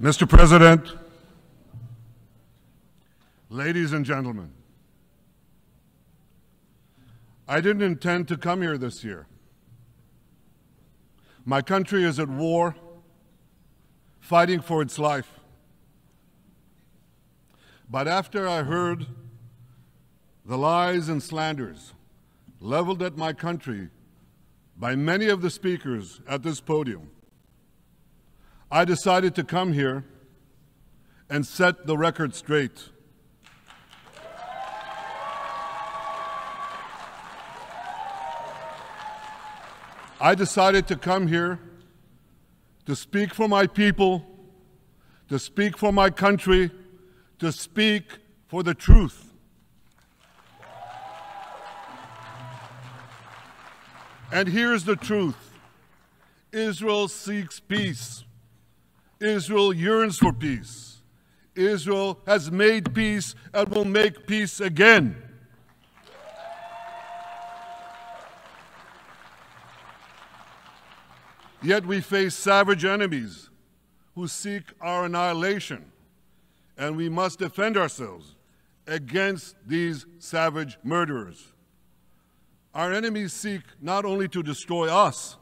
Mr. President, ladies and gentlemen, I didn't intend to come here this year. My country is at war, fighting for its life. But after I heard the lies and slanders leveled at my country by many of the speakers at this podium, I decided to come here and set the record straight. I decided to come here to speak for my people, to speak for my country, to speak for the truth. And here's the truth. Israel seeks peace. Israel yearns for peace. Israel has made peace and will make peace again. Yet we face savage enemies who seek our annihilation, and we must defend ourselves against these savage murderers. Our enemies seek not only to destroy us,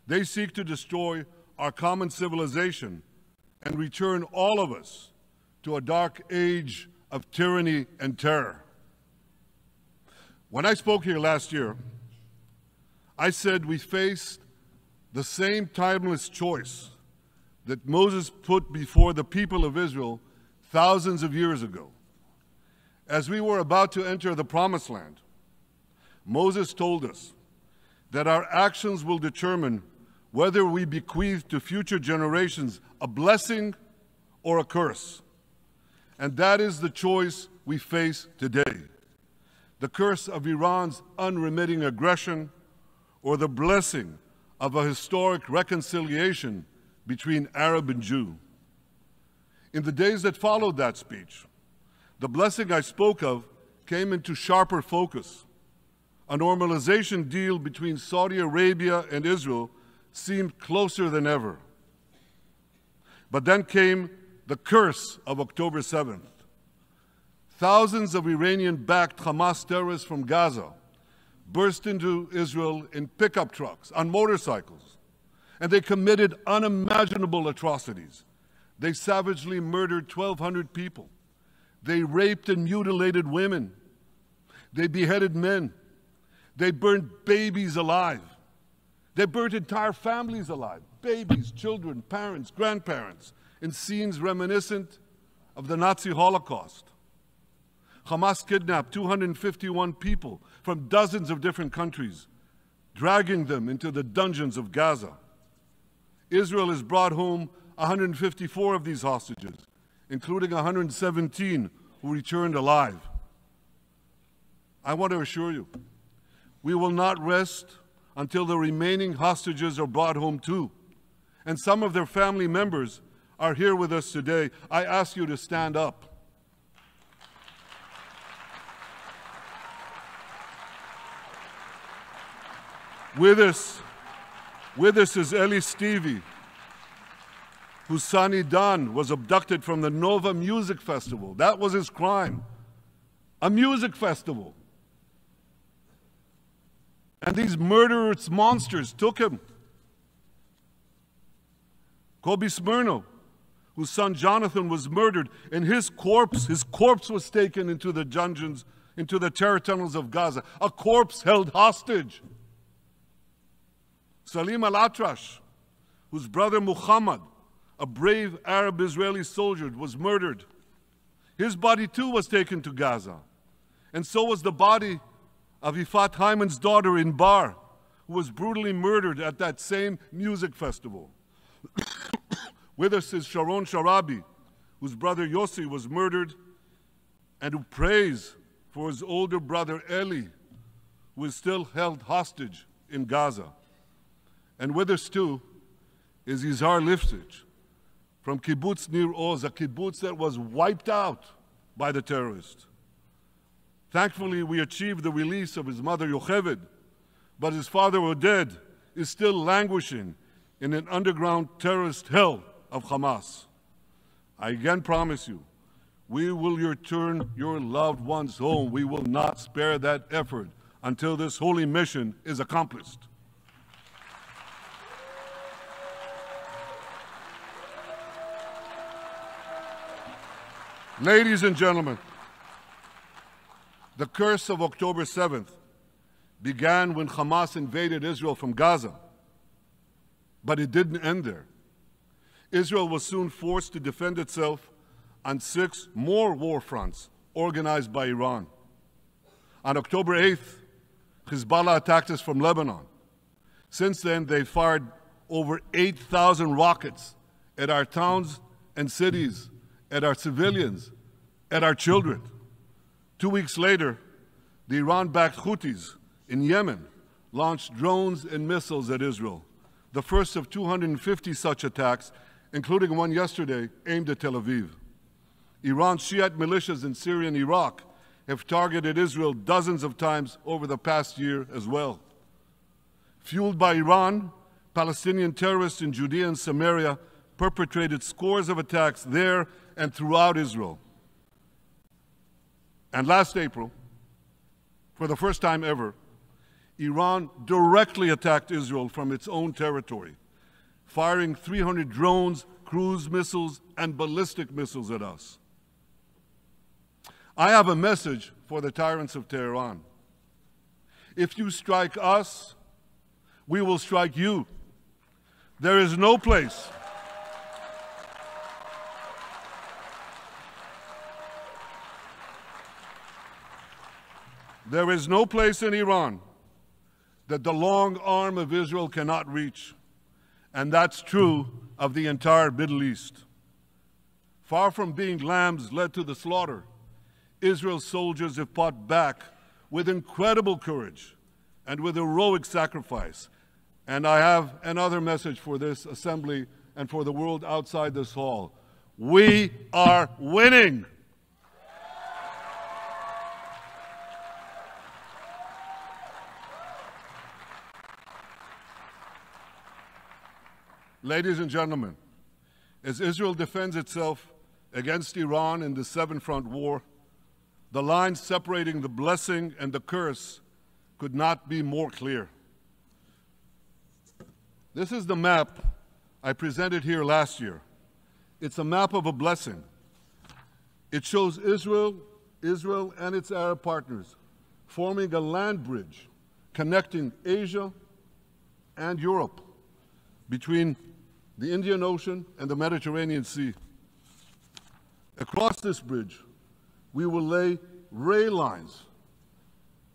they seek to destroy our common civilization and return all of us to a dark age of tyranny and terror. When I spoke here last year, I said we faced the same timeless choice that Moses put before the people of Israel thousands of years ago. As we were about to enter the Promised Land, Moses told us that our actions will determine whether we bequeath to future generations a blessing or a curse. And that is the choice we face today. The curse of Iran's unremitting aggression, or the blessing of a historic reconciliation between Arab and Jew. In the days that followed that speech, the blessing I spoke of came into sharper focus. A normalization deal between Saudi Arabia and Israel seemed closer than ever. But then came the curse of October 7th. Thousands of Iranian-backed Hamas terrorists from Gaza burst into Israel in pickup trucks, on motorcycles, and they committed unimaginable atrocities. They savagely murdered 1,200 people. They raped and mutilated women. They beheaded men. They burned babies alive. They burnt entire families alive, babies, children, parents, grandparents, in scenes reminiscent of the Nazi Holocaust. Hamas kidnapped 251 people from dozens of different countries, dragging them into the dungeons of Gaza. Israel has brought home 154 of these hostages, including 117 who returned alive. I want to assure you, we will not rest until the remaining hostages are brought home too. And some of their family members are here with us today. I ask you to stand up. With us is Eli Stevie, whose son Idan was abducted from the Nova Music Festival. That was his crime. A music festival. And these murderous monsters took him. Kobe Smirno, whose son Jonathan was murdered, and his corpse was taken into the dungeons, into the terror tunnels of Gaza. A corpse held hostage. Salim al-Atrash, whose brother Muhammad, a brave Arab-Israeli soldier, was murdered. His body too was taken to Gaza. And so was the body of Ifat Hyman's daughter in Bar, who was brutally murdered at that same music festival. With us is Sharon Sharabi, whose brother Yossi was murdered, and who prays for his older brother Eli, who is still held hostage in Gaza. And with us too is Yizhar Lifshitz from Kibbutz Nir Oz, a kibbutz that was wiped out by the terrorists. Thankfully, we achieved the release of his mother Yocheved, but his father Oded is still languishing in an underground terrorist hell of Hamas. I again promise you, we will return your loved ones home. We will not spare that effort until this holy mission is accomplished. Ladies and gentlemen, the curse of October 7th began when Hamas invaded Israel from Gaza. But it didn't end there. Israel was soon forced to defend itself on 6 more war fronts organized by Iran. On October 8th, Hezbollah attacked us from Lebanon. Since then, they fired over 8,000 rockets at our towns and cities, at our civilians, at our children. 2 weeks later, the Iran-backed Houthis in Yemen launched drones and missiles at Israel, the first of 250 such attacks, including one yesterday aimed at Tel Aviv. Iran's Shiite militias in Syria and Iraq have targeted Israel dozens of times over the past year as well. Fueled by Iran, Palestinian terrorists in Judea and Samaria perpetrated scores of attacks there and throughout Israel. And last April, for the first time ever, Iran directly attacked Israel from its own territory, firing 300 drones, cruise missiles, and ballistic missiles at us. I have a message for the tyrants of Tehran. If you strike us, we will strike you. There is no place in Iran that the long arm of Israel cannot reach. And that's true of the entire Middle East. Far from being lambs led to the slaughter, Israel's soldiers have fought back with incredible courage and with heroic sacrifice. And I have another message for this assembly and for the world outside this hall. We are winning. Ladies and gentlemen, as Israel defends itself against Iran in the seven-front war, the line separating the blessing and the curse could not be more clear. This is the map I presented here last year. It's a map of a blessing. It shows Israel and its Arab partners forming a land bridge connecting Asia and Europe between the Indian Ocean and the Mediterranean Sea. Across this bridge, we will lay rail lines,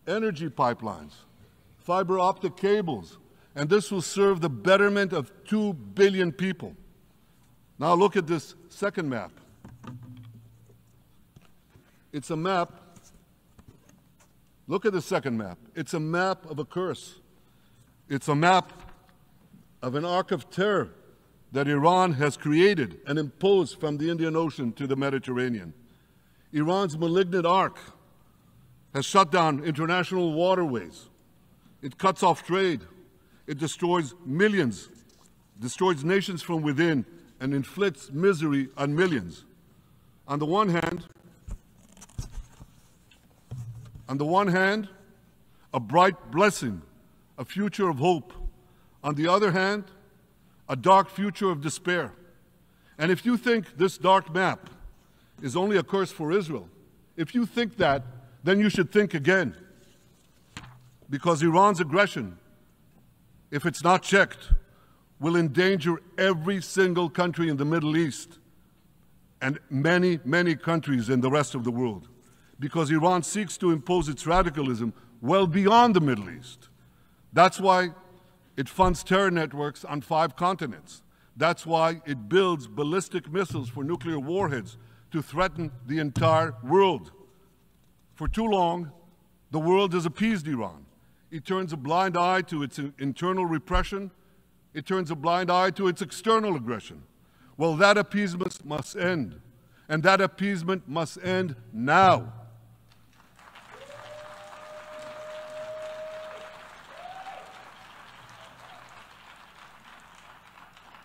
energy pipelines, fiber optic cables, and this will serve the betterment of 2 billion people. Now look at this second map. It's a map. Look at the second map. It's a map of a curse. It's a map of an arc of terror that Iran has created and imposed from the Indian Ocean to the Mediterranean. Iran's malignant arc has shut down international waterways. It cuts off trade. It destroys millions, destroys nations from within, and inflicts misery on millions. On the one hand, a bright blessing, a future of hope. On the other hand, a dark future of despair. And if you think this dark map is only a curse for Israel, if you think that, then you should think again. Because Iran's aggression, if it's not checked, will endanger every single country in the Middle East and many, many countries in the rest of the world. Because Iran seeks to impose its radicalism well beyond the Middle East. That's why it funds terror networks on 5 continents. That's why it builds ballistic missiles for nuclear warheads to threaten the entire world. For too long, the world has appeased Iran. It turns a blind eye to its internal repression. It turns a blind eye to its external aggression. Well, that appeasement must end. And that appeasement must end now.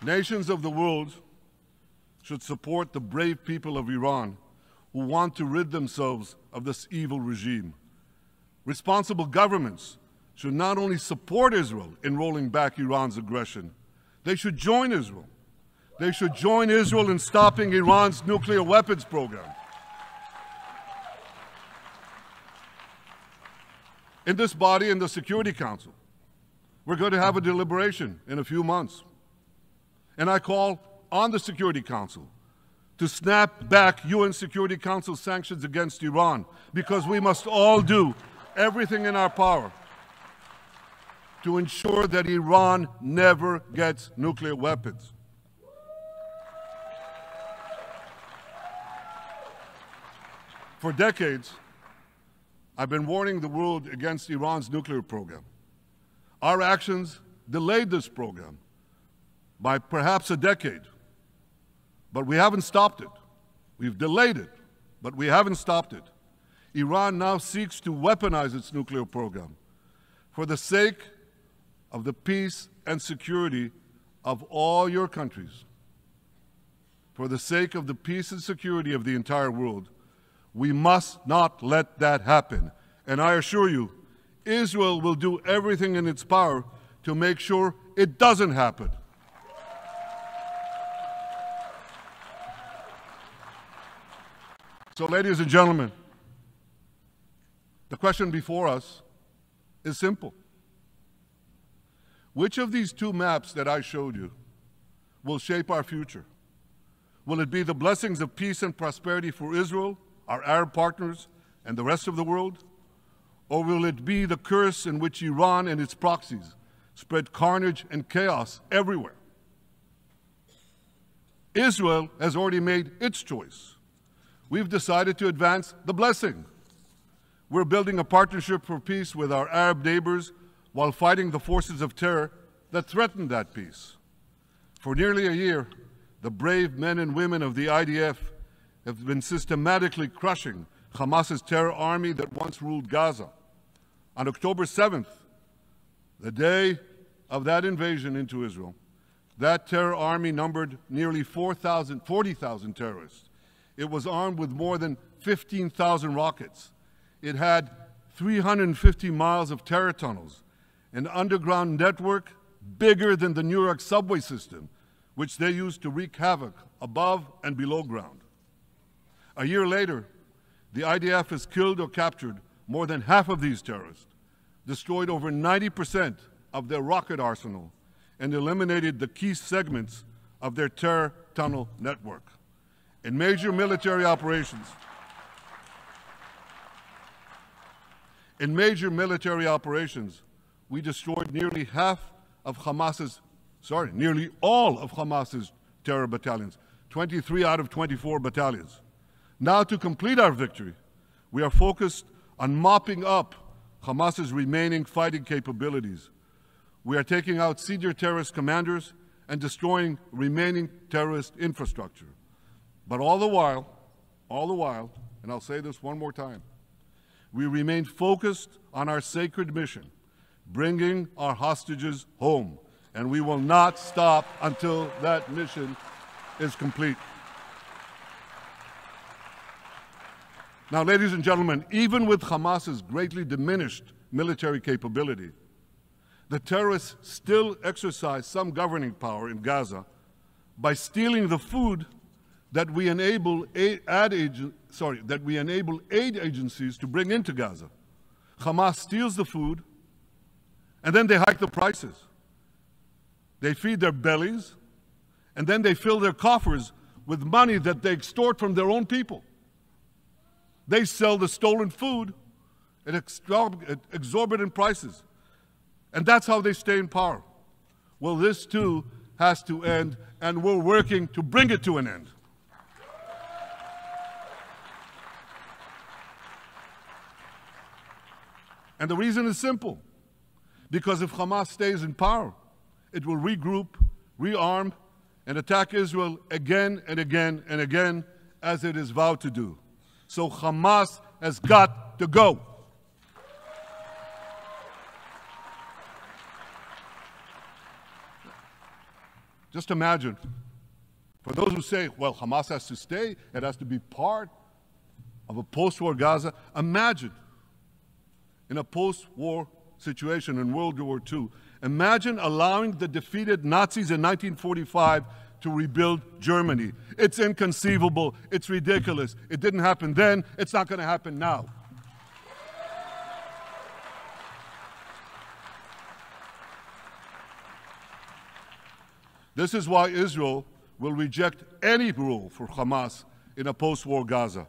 Nations of the world should support the brave people of Iran who want to rid themselves of this evil regime. Responsible governments should not only support Israel in rolling back Iran's aggression, they should join Israel. They should join Israel in stopping Iran's nuclear weapons program. In this body, in the Security Council, we're going to have a deliberation in a few months. And I call on the Security Council to snap back UN Security Council sanctions against Iran, because we must all do everything in our power to ensure that Iran never gets nuclear weapons. For decades, I've been warning the world against Iran's nuclear program. Our actions delayed this program by perhaps a decade, but we haven't stopped it. We've delayed it, but we haven't stopped it. Iran now seeks to weaponize its nuclear program for the sake of the peace and security of all your countries. For the sake of the peace and security of the entire world, we must not let that happen. And I assure you, Israel will do everything in its power to make sure it doesn't happen. So, ladies and gentlemen, the question before us is simple. Which of these two maps that I showed you will shape our future? Will it be the blessings of peace and prosperity for Israel, our Arab partners, and the rest of the world? Or will it be the curse in which Iran and its proxies spread carnage and chaos everywhere? Israel has already made its choice. We've decided to advance the blessing. We're building a partnership for peace with our Arab neighbors while fighting the forces of terror that threaten that peace. For nearly a year, the brave men and women of the IDF have been systematically crushing Hamas's terror army that once ruled Gaza. On October 7th, the day of that invasion into Israel, that terror army numbered nearly 40,000 terrorists. It was armed with more than 15,000 rockets. It had 350 miles of terror tunnels, an underground network bigger than the New York subway system, which they used to wreak havoc above and below ground. A year later, the IDF has killed or captured more than half of these terrorists, destroyed over 90% of their rocket arsenal, and eliminated the key segments of their terror tunnel network. In major military operations, we destroyed nearly all of Hamas's terror battalions, 23 out of 24 battalions. Now, to complete our victory, we are focused on mopping up Hamas's remaining fighting capabilities. We are taking out senior terrorist commanders and destroying remaining terrorist infrastructure. But all the while, and I'll say this one more time, we remain focused on our sacred mission, bringing our hostages home, and we will not stop until that mission is complete. Now, ladies and gentlemen, even with Hamas's greatly diminished military capability, the terrorists still exercise some governing power in Gaza by stealing the food that we enable aid agencies to bring into Gaza. Hamas steals the food, and then they hike the prices. They feed their bellies, and then they fill their coffers with money that they extort from their own people. They sell the stolen food at exorbitant prices. And that's how they stay in power. Well, this too has to end, and we're working to bring it to an end. And the reason is simple. Because if Hamas stays in power, it will regroup, rearm, and attack Israel again and again and again, as it is vowed to do. So Hamas has got to go. Just imagine, For those who say, well, Hamas has to stay, it has to be part of a post-war Gaza, imagine in a post-war situation in World War II, imagine allowing the defeated Nazis in 1945 to rebuild Germany. It's inconceivable, it's ridiculous. It didn't happen then, it's not going to happen now. This is why Israel will reject any role for Hamas in a post-war Gaza.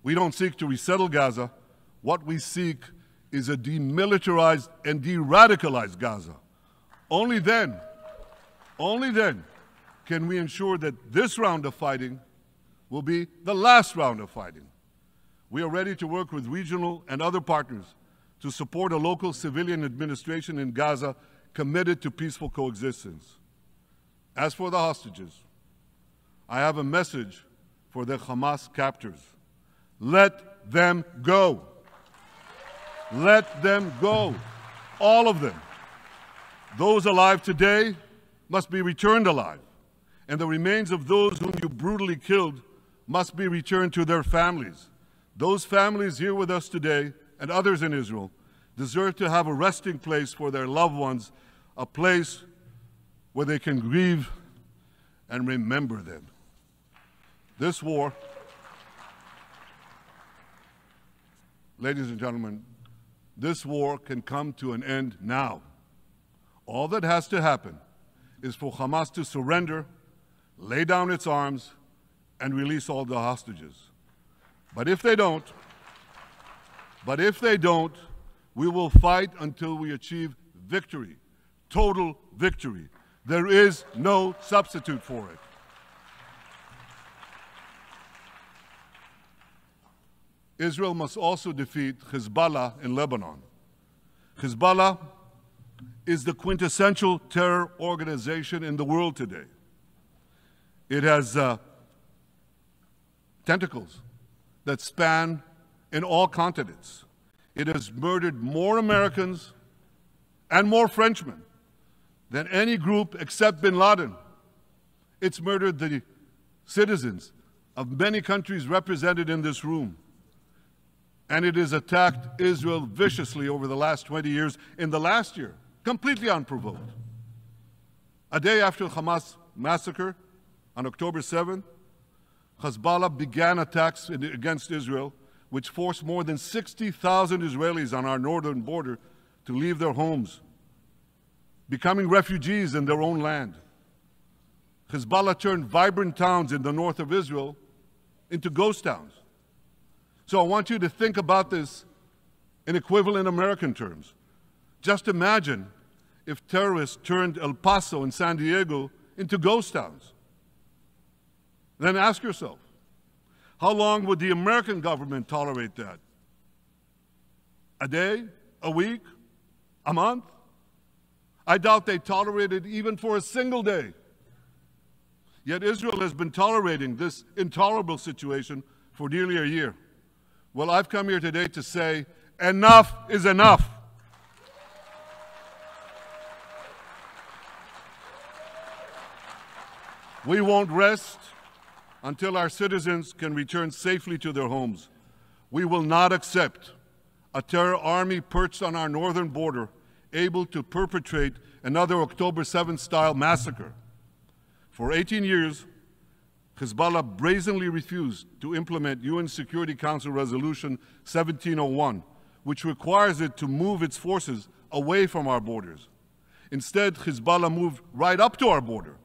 We don't seek to resettle Gaza. What we seek is a demilitarized and de-radicalized Gaza. Only then can we ensure that this round of fighting will be the last round of fighting. We are ready to work with regional and other partners to support a local civilian administration in Gaza committed to peaceful coexistence. As for the hostages, I have a message for the Hamas captors. Let them go. Let them go. All of them. Those alive today must be returned alive, and the remains of those whom you brutally killed must be returned to their families. Those families here with us today, and others in Israel, deserve to have a resting place for their loved ones, a place where they can grieve and remember them. This war, ladies and gentlemen, this war can come to an end now. All that has to happen is for Hamas to surrender, lay down its arms, and release all the hostages. But if they don't, we will fight until we achieve victory, total victory. There is no substitute for it. Israel must also defeat Hezbollah in Lebanon. Hezbollah is the quintessential terror organization in the world today. It has tentacles that span in all continents. It has murdered more Americans and more Frenchmen than any group except bin Laden. It's murdered the citizens of many countries represented in this room. And it has attacked Israel viciously over the last 20 years, in the last year, completely unprovoked. A day after the Hamas massacre, on October 7th, Hezbollah began attacks against Israel, which forced more than 60,000 Israelis on our northern border to leave their homes, becoming refugees in their own land. Hezbollah turned vibrant towns in the north of Israel into ghost towns. So I want you to think about this in equivalent American terms. Just imagine if terrorists turned El Paso and San Diego into ghost towns. Then ask yourself, how long would the American government tolerate that? A day? A week? A month? I doubt they tolerate it even for a single day. Yet Israel has been tolerating this intolerable situation for nearly a year. Well, I've come here today to say, enough is enough. We won't rest until our citizens can return safely to their homes. We will not accept a terror army perched on our northern border, able to perpetrate another October 7th style massacre. For 18 years, Hezbollah brazenly refused to implement UN Security Council Resolution 1701, which requires it to move its forces away from our borders. Instead, Hezbollah moved right up to our border.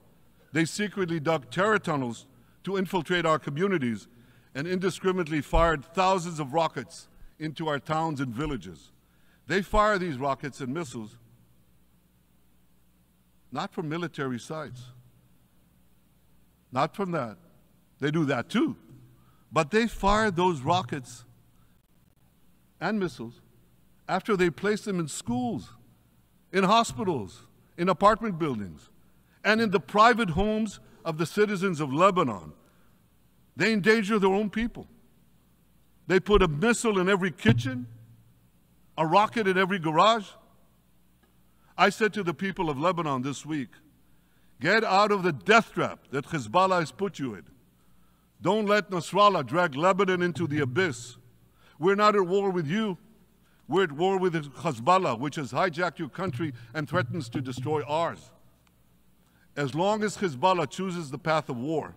They secretly dug terror tunnels to infiltrate our communities and indiscriminately fired thousands of rockets into our towns and villages. They fire these rockets and missiles not from military sites. Not from that. They do that too. But they fire those rockets and missiles after they place them in schools, in hospitals, in apartment buildings, and in the private homes of the citizens of Lebanon. They endanger their own people. They put a missile in every kitchen, a rocket in every garage. I said to the people of Lebanon this week, Get out of the death trap that Hezbollah has put you in. Don't let Nasrallah drag Lebanon into the abyss. We're not at war with you. We're at war with Hezbollah, which has hijacked your country and threatens to destroy ours. As long as Hezbollah chooses the path of war,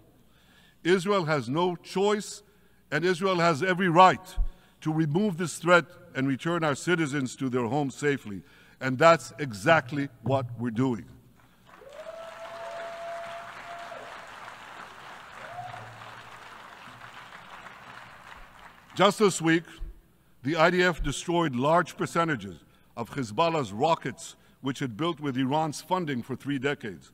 Israel has no choice, and Israel has every right to remove this threat and return our citizens to their homes safely. And that's exactly what we're doing. Just this week, the IDF destroyed large percentages of Hezbollah's rockets, which it built with Iran's funding for 3 decades.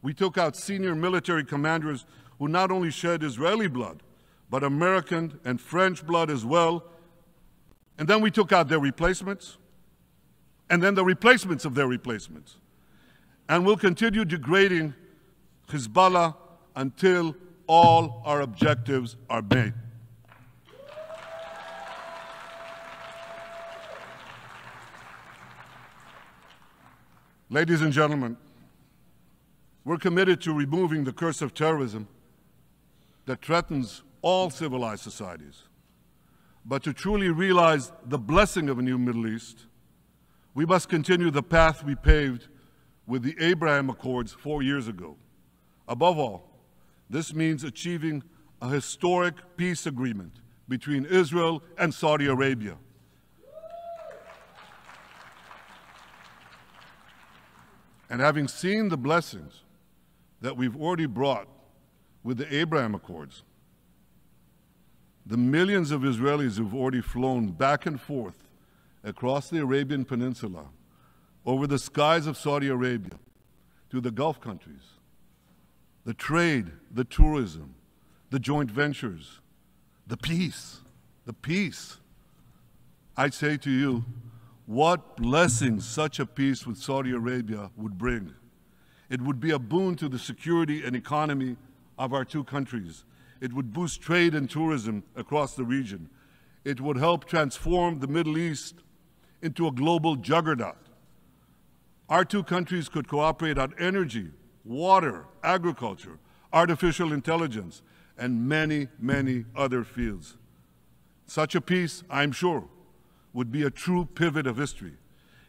We took out senior military commanders who not only shed Israeli blood, but American and French blood as well. And then we took out their replacements, and then the replacements of their replacements. And we'll continue degrading Hezbollah until all our objectives are met. Ladies and gentlemen, we're committed to removing the curse of terrorism that threatens all civilized societies. But to truly realize the blessing of a new Middle East, we must continue the path we paved with the Abraham Accords 4 years ago. Above all, this means achieving a historic peace agreement between Israel and Saudi Arabia. And having seen the blessings that we've already brought with the Abraham Accords, the millions of Israelis who've already flown back and forth across the Arabian Peninsula, over the skies of Saudi Arabia, to the Gulf countries, the trade, the tourism, the joint ventures, the peace, I say to you, what blessings such a peace with Saudi Arabia would bring. It would be a boon to the security and economy of our two countries. It would boost trade and tourism across the region. It would help transform the Middle East into a global juggernaut. Our two countries could cooperate on energy, water, agriculture, artificial intelligence, and many, many other fields. Such a peace, I'm sure, would be a true pivot of history.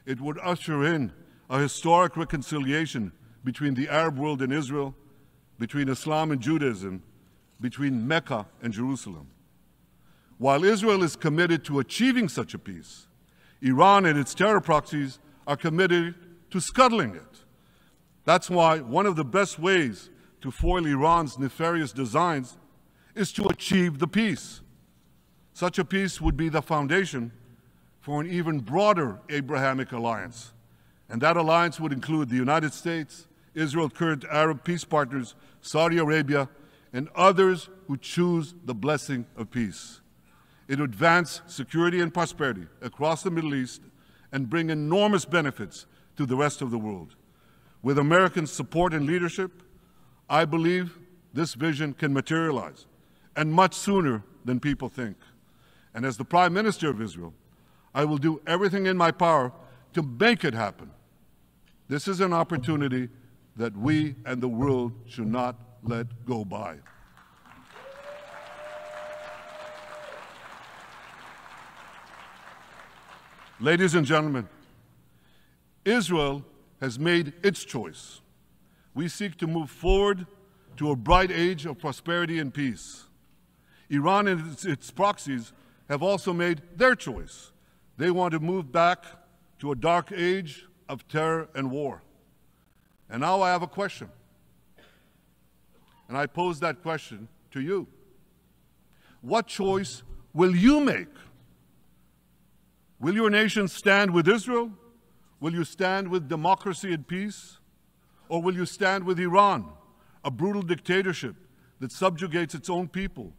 It would usher in a historic reconciliation between the Arab world and Israel, between Islam and Judaism, between Mecca and Jerusalem. While Israel is committed to achieving such a peace, Iran and its terror proxies are committed to scuttling it. That's why one of the best ways to foil Iran's nefarious designs is to achieve the peace. Such a peace would be the foundation for an even broader Abrahamic alliance. And that alliance would include the United States, Israel's current Arab peace partners, Saudi Arabia, and others who choose the blessing of peace. It would advance security and prosperity across the Middle East and bring enormous benefits to the rest of the world. With American support and leadership, I believe this vision can materialize, and much sooner than people think. And as the Prime Minister of Israel, I will do everything in my power to make it happen. This is an opportunity that we and the world should not let go by. Ladies and gentlemen, Israel has made its choice. We seek to move forward to a bright age of prosperity and peace. Iran and its proxies have also made their choice. They want to move back to a dark age of terror and war. And now I have a question. And I pose that question to you. What choice will you make? Will your nation stand with Israel? Will you stand with democracy and peace? Or will you stand with Iran, a brutal dictatorship that subjugates its own people,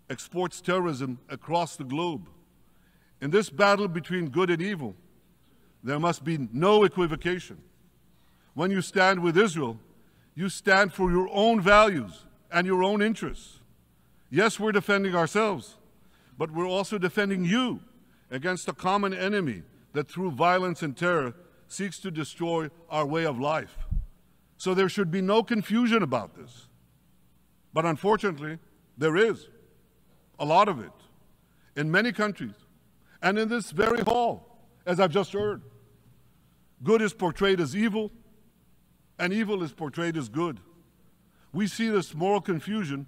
exports terrorism across the globe? In this battle between good and evil, there must be no equivocation. When you stand with Israel, you stand for your own values and your own interests. Yes, we're defending ourselves, but we're also defending you against a common enemy that through violence and terror seeks to destroy our way of life. So there should be no confusion about this. But unfortunately, there is a lot of it in many countries and in this very hall, as I've just heard. Good is portrayed as evil, and evil is portrayed as good. We see this moral confusion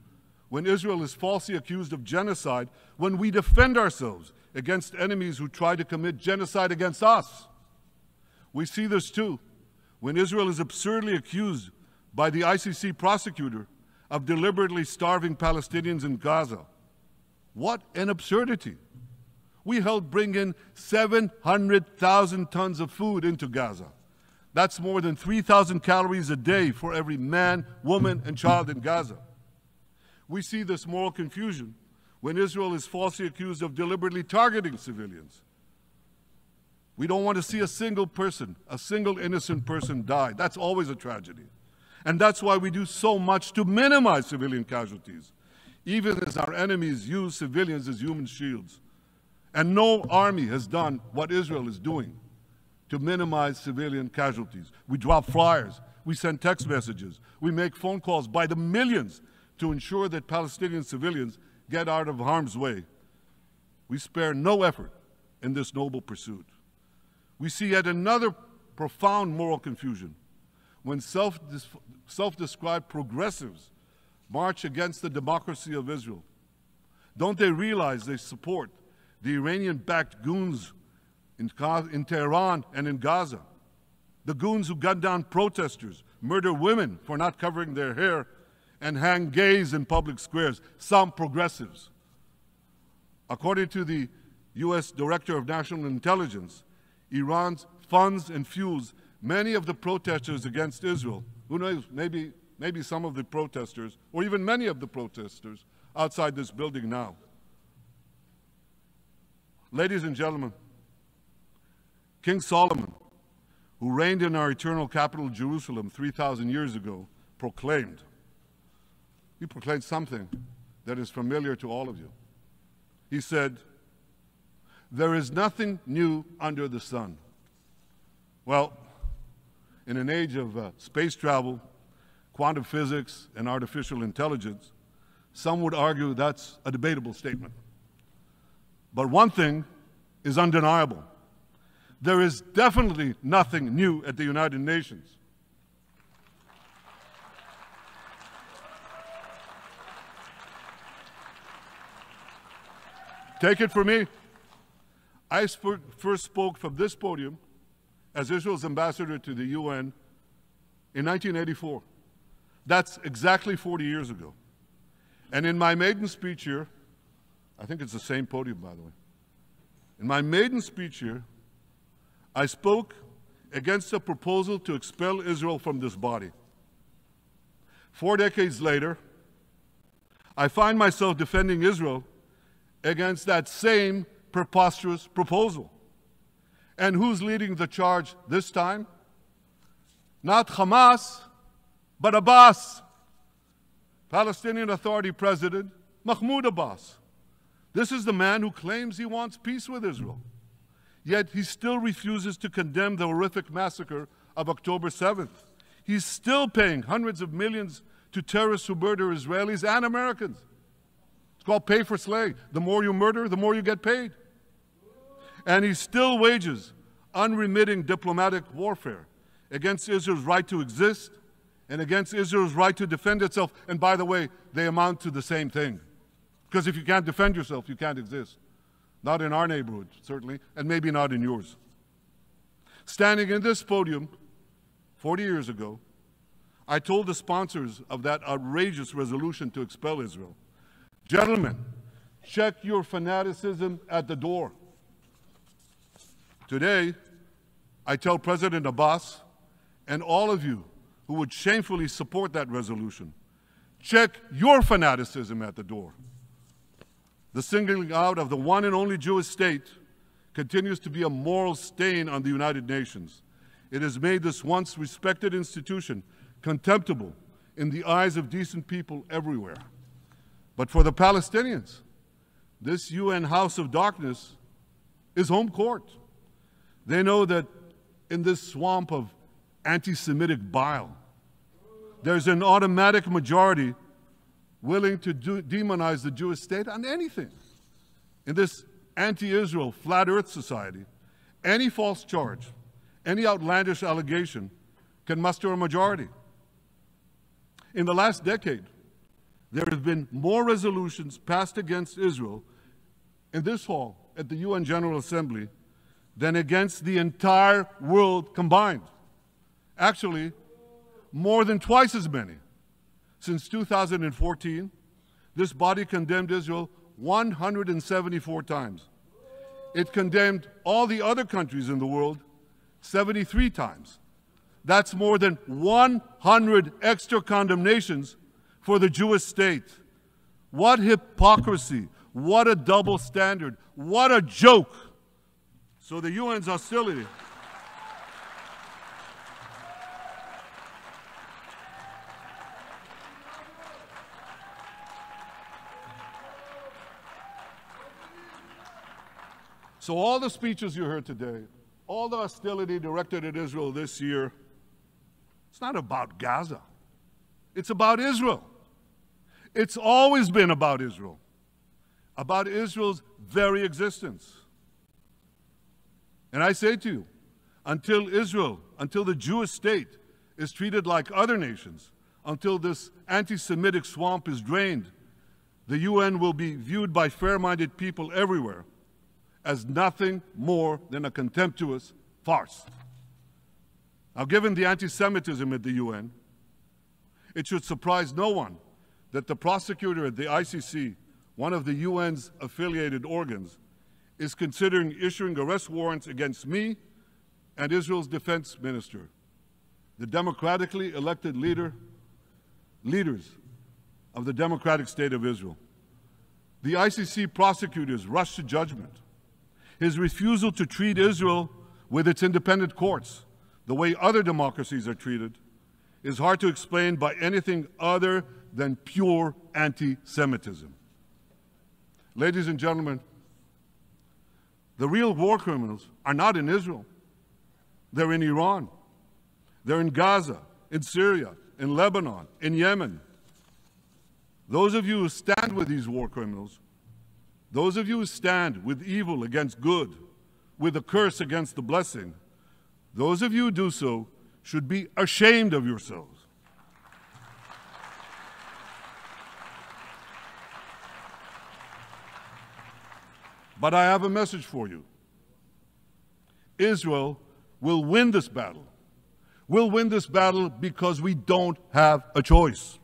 when Israel is falsely accused of genocide, when we defend ourselves against enemies who try to commit genocide against us. We see this too when Israel is absurdly accused by the ICC prosecutor of deliberately starving Palestinians in Gaza. What an absurdity. We helped bring in 700,000 tons of food into Gaza. That's more than 3,000 calories a day for every man, woman, and child in Gaza. We see this moral confusion when Israel is falsely accused of deliberately targeting civilians. We don't want to see a single person, a single innocent person die. That's always a tragedy. And that's why we do so much to minimize civilian casualties, even as our enemies use civilians as human shields. And no army has done what Israel is doing to minimize civilian casualties. We drop flyers, we send text messages, we make phone calls by the millions to ensure that Palestinian civilians get out of harm's way. We spare no effort in this noble pursuit. We see yet another profound moral confusion when self-described progressives march against the democracy of Israel. Don't they realize they support the Iranian-backed goons in Tehran and in Gaza? The goons who gun down protesters, murder women for not covering their hair, and hang gays in public squares, some progressives. According to the U.S. Director of National Intelligence, Iran funds and fuels many of the protesters against Israel. Who knows, maybe some of the protesters, or even many of the protesters outside this building now. Ladies and gentlemen, King Solomon, who reigned in our eternal capital, Jerusalem, 3,000 years ago, proclaimed something that is familiar to all of you. He said, "There is nothing new under the sun." Well, in an age of space travel, quantum physics, and artificial intelligence, some would argue that's a debatable statement. But one thing is undeniable. There is definitely nothing new at the United Nations. Take it from me. I first spoke from this podium as Israel's ambassador to the UN in 1984. That's exactly 40 years ago. And in my maiden speech here, I think it's the same podium, by the way. In my maiden speech here, I spoke against a proposal to expel Israel from this body. 4 decades later, I find myself defending Israel against that same preposterous proposal. And who's leading the charge this time? Not Hamas, but Abbas, Palestinian Authority President Mahmoud Abbas. This is the man who claims he wants peace with Israel. Yet he still refuses to condemn the horrific massacre of October 7th. He's still paying hundreds of millions to terrorists who murder Israelis and Americans. It's called pay for slay. The more you murder, the more you get paid. And he still wages unremitting diplomatic warfare against Israel's right to exist and against Israel's right to defend itself. And by the way, they amount to the same thing. Because if you can't defend yourself, you can't exist. Not in our neighborhood, certainly, and maybe not in yours. Standing in this podium 40 years ago, I told the sponsors of that outrageous resolution to expel Israel, "Gentlemen, check your fanaticism at the door." Today, I tell President Abbas and all of you who would shamefully support that resolution, check your fanaticism at the door. The singling out of the one and only Jewish state continues to be a moral stain on the United Nations. It has made this once respected institution contemptible in the eyes of decent people everywhere. But for the Palestinians, this UN House of Darkness is home court. They know that in this swamp of anti-Semitic bile, there's an automatic majority willing to demonize the Jewish state on anything. In this anti-Israel, flat earth society, any false charge, any outlandish allegation can muster a majority. In the last decade, there have been more resolutions passed against Israel in this hall at the UN General Assembly than against the entire world combined. Actually, more than twice as many. Since 2014, this body condemned Israel 174 times. It condemned all the other countries in the world 73 times. That's more than 100 extra condemnations for the Jewish state. What hypocrisy, what a double standard, what a joke. So the UN's hostility So all the speeches you heard today, all the hostility directed at Israel this year, it's not about Gaza. It's about Israel. It's always been about Israel's very existence. And I say to you, until Israel, until the Jewish state is treated like other nations, until this anti-Semitic swamp is drained, the UN will be viewed by fair-minded people everywhere as nothing more than a contemptuous farce. Now, given the anti-Semitism at the UN, it should surprise no one that the prosecutor at the ICC, one of the UN's affiliated organs, is considering issuing arrest warrants against me and Israel's defense minister, the democratically elected leaders of the democratic state of Israel. The ICC prosecutors rushed to judgment. His refusal to treat Israel with its independent courts, the way other democracies are treated, is hard to explain by anything other than pure anti-Semitism. Ladies and gentlemen, the real war criminals are not in Israel. They're in Iran. They're in Gaza, in Syria, in Lebanon, in Yemen. Those of you who stand with these war criminals, those of you who stand with evil against good, with a curse against the blessing, those of you who do so should be ashamed of yourselves. But I have a message for you. Israel will win this battle. We'll win this battle because we don't have a choice.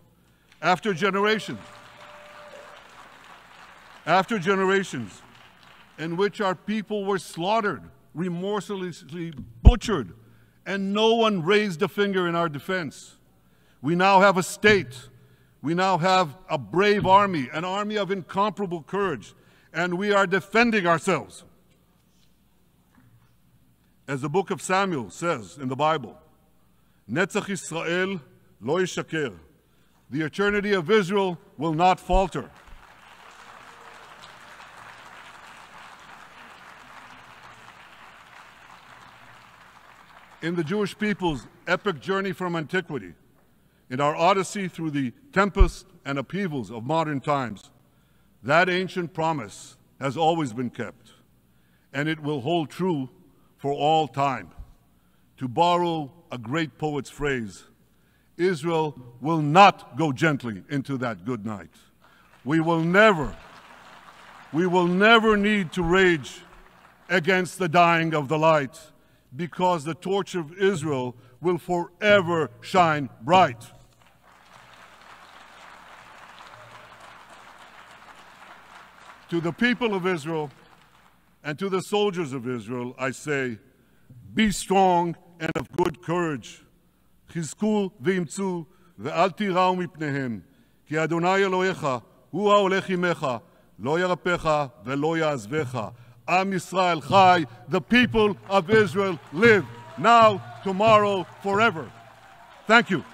After generations in which our people were slaughtered, remorselessly butchered, and no one raised a finger in our defense, we now have a state. We now have a brave army, an army of incomparable courage, and we are defending ourselves. As the book of Samuel says in the Bible, Netzach Yisrael lo yishaker. The eternity of Israel will not falter. In the Jewish people's epic journey from antiquity, in our odyssey through the tempest and upheavals of modern times, that ancient promise has always been kept, and it will hold true for all time. To borrow a great poet's phrase, Israel will not go gently into that good night. We will never need to rage against the dying of the light, because the torch of Israel will forever shine bright. To the people of Israel and to the soldiers of Israel, I say, be strong and of good courage. חזקו ואמצו ואל תיראו מפניהם, כי אדוני אלוהיך הוא ההולך עמך, לא ירפך ולא יעזבך. Am Yisrael Chai, the people of Israel live now, tomorrow, forever. Thank you.